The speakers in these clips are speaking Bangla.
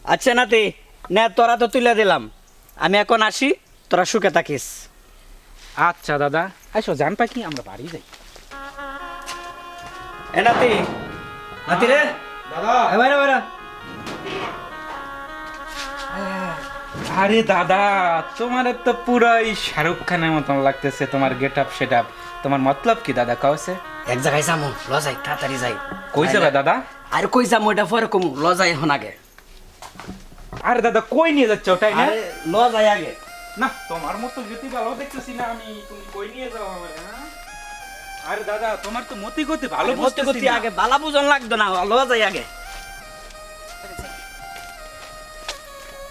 আচ্ছা নাতি, নে তোরা তো তুলে দিলাম, আমি এখন আসি, তোরা সুখে থাকিস। আচ্ছা দাদা, আসো জান পাখি আমরা বাড়ি যাই। এ নাতি, নাতি রে দাদা। বাইরে বাইরে। আরে দাদা, তোমার তো পুরাই শাহরুখ খানের মতন লাগতেছে, তোমার গেট আপ সেট আপ। তোমার মতলব কি দাদা কাউছে? এক জায়গায় যাবো, ল যাই, তাড়াতাড়ি যাই। কই যাবে দাদা? আর কই যাবো এটা পরে কম, ল যাই এখন আগে। আরে দাদা কই নিয়ে যাচ্ছ ওটাই না? আরে ল যাই আগে। না তোমার মতো গতি ভালো দেখতেছি না আমি, তুমি কই নিয়ে যাও আমারে? হ্যাঁ? আরে দাদা তোমার তো মতি গতি ভালো মতি বুঝতেছি গতি না। আগে বালা বুঝন লাগতো না, ল যাই আগে।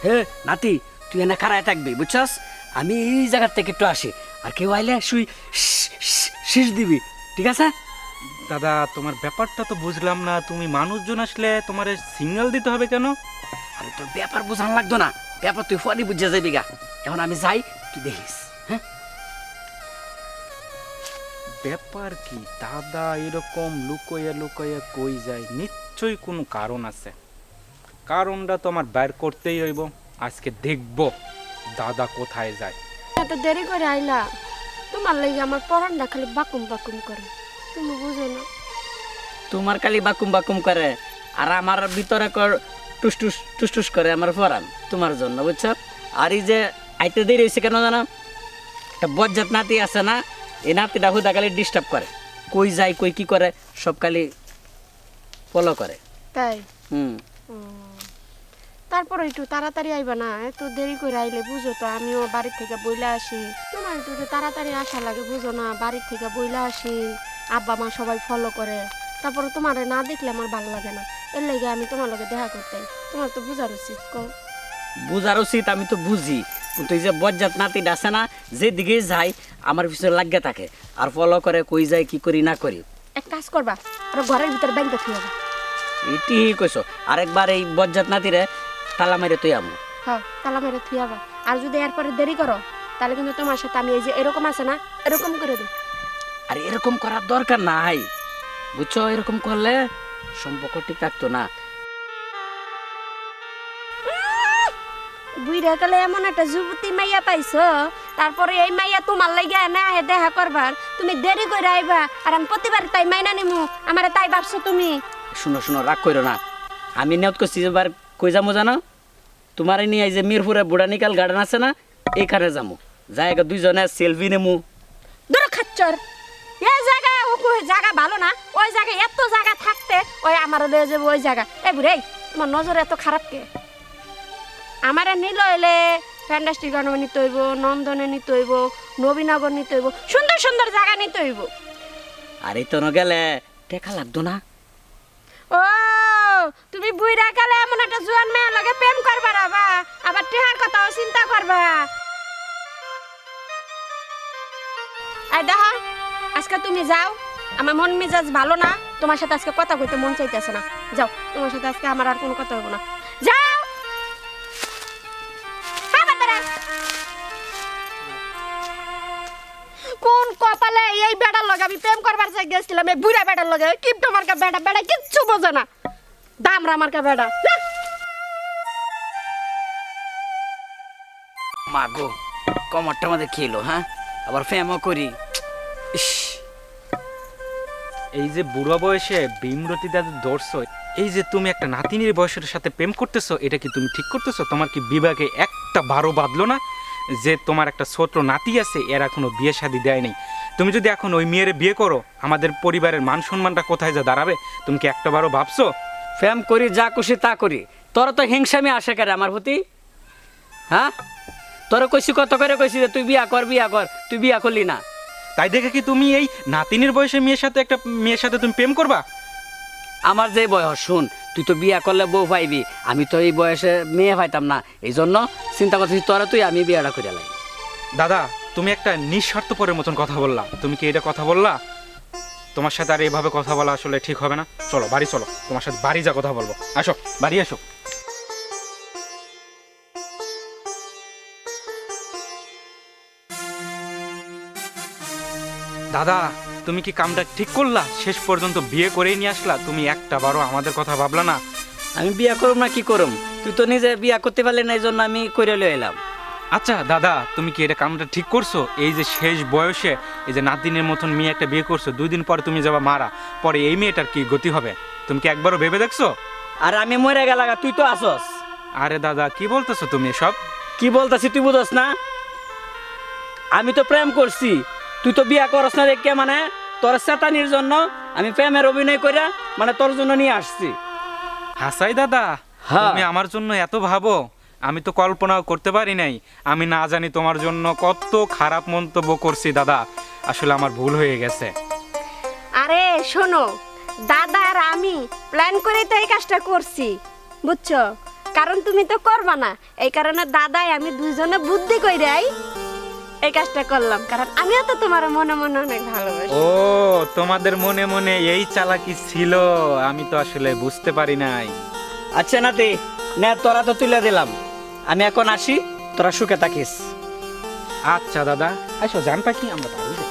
হে নাতি, তুই এনে খাড়ায় থাকবি বুঝছস, আমি এই জায়গার থেকে একটু আসি, আর কেউ আইলে শুই শীষ দিবি, ঠিক আছে? দাদা তোমার ব্যাপারটা তো বুঝলাম না, তুমি মানুষজন আসলে তোমার সিগন্যাল দিতে হবে কেন? আরে তোর ব্যাপার বোঝান লাগতো না, ব্যাপার তুই ফরি বুঝে যাবি গা। এখন আমি যাই, তুই দেখিস। হ্যাঁ, ব্যাপার কি দাদা এরকম লুকোয়া লুকোয়া কই যায়? নিশ্চয়ই কোনো কারণ আছে, কারণটা তো আমার বের করতেই হইব। আজকে দেখব দাদা কোথায় যায়। এত দেরি করে আইলা, তোমার লাগে আমার পরানটা খালি বাকুম বাকুম করে, তুমি বুঝো না? তোমার খালি বাকুম বাকুম করে, আর আমার ভিতরে টুস টুস টুস টুস করে আমার ফরান তোমার জন্য, বুঝছ? আর এই যে আইতে দেরি হয়েছে কেন জানো? একটা বজ্জাত নাতি আছে না, এই নাতিটা হুদা খালি ডিস্টার্ব করে, কই যায় কই কি করে সব খালি ফলো করে। তাই হুম, তারপরে একটু তাড়াতাড়ি আইবা না, এত দেরি করে আইলে বুঝো তো আমিও বাড়ির থেকে বইলা আসি, তোমার একটু যে তাড়াতাড়ি আসা লাগে বুঝো না, বাড়ির থেকে বইলা আসি, আব্বা মা সবাই ফলো করে, তারপরে তোমার না দেখলে আমার ভালো লাগে না, এর লাগে আমি তোমার লগে দেখা করতে, তোমার তো বুঝার উচিত। কও বুঝার উচিত, আমি তো বুঝি, কিন্তু এই যে বজ্জাত নাতিটা আছে না, যেদিকে যাই আমার পিছনে লাগিয়ে থাকে আর ফলো করে, কই যায় কি করি না করি। এক কাজ করবা, আর ঘরের ভিতরে ব্যাংকে থুয়ে যাবা। এটি কইছো, আরেকবার এই বজ্জাত নাতিরে তালা মেরে তুই আমু। হ্যাঁ, তালা মেরে থুয়ে যাবা, আর যদি এরপরে দেরি করো তাহলে কিন্তু তোমার সাথে আমি এই যে এরকম আছে না, এরকম করে দিই। আর এরকম করার দরকার নাই, বুঝছো? এরকম করলে সম্পর্ক ঠিক থাকতো না। বুইরা কালে এমন একটা যুবতী মাইয়া পাইছো, তারপরে এই মাইয়া তোমার লাগিয়া না হে দেখা করবার, তুমি দেরি করে আইবা, আর আমি প্রতিবার তাই মাইনা নিমু, আমারে তাই ভাবছো তুমি? শুনো শুনো, রাগ করো না, আমি নিয়ত করছি এবার কই যাবো জানো? তোমার নিয়ে এই যে মিরপুরে বোটানিক্যাল গার্ডেন আছে না, এইখানে যাবো, জায়গা দুইজনে সেলফি নেমু। ধরো খাচ্চর, এই জায়গা জায়গা ভালো না, ওই জায়গায় এত জায়গা থাকতে ওই আমার লয়ে যাবো ওই জায়গা। এই বুড়ে, তোমার নজর এত খারাপ কে? আমার নিল এলে ফ্যান্টাস্টিক গার্ডেনে নিতে হইব, নন্দনে নিতে হইব, নবীনগর নিতে হইব, সুন্দর সুন্দর জায়গা নিতে হইব। আর এই তো গেলে টেকা লাগতো না। ও তুমি বুইরা কালে এমন একটা জোয়ান মেয়ের লগে প্রেম করবা রাবা, আবার টেহার কথাও চিন্তা করবা। আই দেখা, আজকে তুমি যাও, আমার মন মেজাজ ভালো না, তোমার সাথে আজকে কথা কইতে মন চাইতেছে না, যাও, তোমার সাথে আজকে আমার আর কোনো কথা হইব না, যাও। কোন কপালে এই বেড়ার লগে আমি প্রেম করবার চাই গেছিলাম, এই বুড়া বেড়ার লগে কিপটা মার্কা বেড়া, বেড়া কিচ্ছু বোঝে না, দামরা মার্কা বেড়া। মা গো, কমরটা আমাদের খেলো, হ্যাঁ আবার ফেমও করি। ইস, এই যে বুড়ো বয়সে ভীমরতি দাদা ধরছো, এই যে তুমি একটা নাতিনির বয়সের সাথে প্রেম করতেছো, এটা কি তুমি ঠিক করতেছো? তোমার কি বিভাগে একটা বারো বাঁধলো না যে তোমার একটা ছোট নাতি আছে, এরা এখনো বিয়ে শাদী দেয় নাই? তুমি যদি এখন ওই মেয়ের বিয়ে করো, আমাদের পরিবারের মান সম্মানটা কোথায় যা দাঁড়াবে? তুমি কি একটা বারো ভাবছো? ফেম করি, যা খুশি তা করি, তোর তো হিংসামি আসে করে আমার প্রতি, হ্যাঁ? তোর কইছি কত করে কইছি যে তুই বিয়া কর, বিয়া কর, তুই বিয়া করলি না। তাই দেখে কি তুমি এই নাতিনির বয়সে মেয়ের সাথে একটা মেয়ের সাথে তুমি প্রেম করবা? আমার যে বয়স, শুন, তুই তো বিয়া করলে বউ পাইবি, আমি তো এই বয়সে মেয়ে পাইতাম না, এই জন্য চিন্তা করতেছি তোরা তুই আমি বিয়াটা করে লাই। দাদা তুমি একটা নিঃস্বার্থপরের মতন কথা বললা, তুমি কি এটা কথা বললা? তোমার সাথে আর এইভাবে কথা বলা আসলে ঠিক হবে না। চলো বাড়ি চলো, তোমার সাথে বাড়ি যা কথা বলবো। আসো বাড়ি আসো। দাদা তুমি কি কামটা ঠিক করলা? শেষ পর্যন্ত বিয়ে করেই নিয়ে আসলা, তুমি একটা বারও আমাদের কথা ভাবলা না? আমি বিয়া করুম না কি করুম, তুই তো নিজে বিয়া করতে পারলি না, এই জন্য আমি করে লয়ে এলাম। আচ্ছা দাদা, তুমি কি এটা কামটা ঠিক করছো? এই যে শেষ বয়সে এই যে নাতিনের মতন মেয়ে একটা বিয়ে করছো, 2 দিন পরে তুমি যাবা মারা, পরে এই মেয়েটার কি গতি হবে? তুমি কি একবারও ভেবে দেখছো? আর আমি মরে গেলাগা, তুই তো আসস। আরে দাদা, কি বলতেছো তুমি এসব? কি বলতাছি তুই বুঝস না? আমি তো প্রেম করছি, তুই তো বিয়া করস না দেখে, মানে তোর চেতানির জন্য আমি প্রেমের অভিনয় করে মানে তোর জন্য নিয়ে আসছি। হাসাই দাদা, হ্যাঁ। তুমি আমার জন্য এত ভাবো, আমি তো কল্পনাও করতে পারি নাই। আমি না জানি তোমার জন্য কত খারাপ মন্তব্য করছি দাদা, আসলে আমার ভুল হয়ে গেছে। আরে শোনো, দাদা আর আমি প্ল্যান করে তো এই কাজটা করছি, বুঝছো? কারণ তুমি তো করবা না, এই কারণে দাদাই আমি দুইজনে বুদ্ধি কইরাই এই কাজটা করলাম, কারণ আমিও তো তোমার মনে মনে অনেক ভালোবাসি। ও, তোমাদের মনে মনে এই চালাকি ছিল, আমি তো আসলে বুঝতে পারি নাই। আচ্ছা নাতি, নে তোরা তো তুলে দিলাম, আমি এখন আসি, তোরা সুখে থাকিস। আচ্ছা দাদা, আসো জান পাখি, আমরা বাড়ি যাই।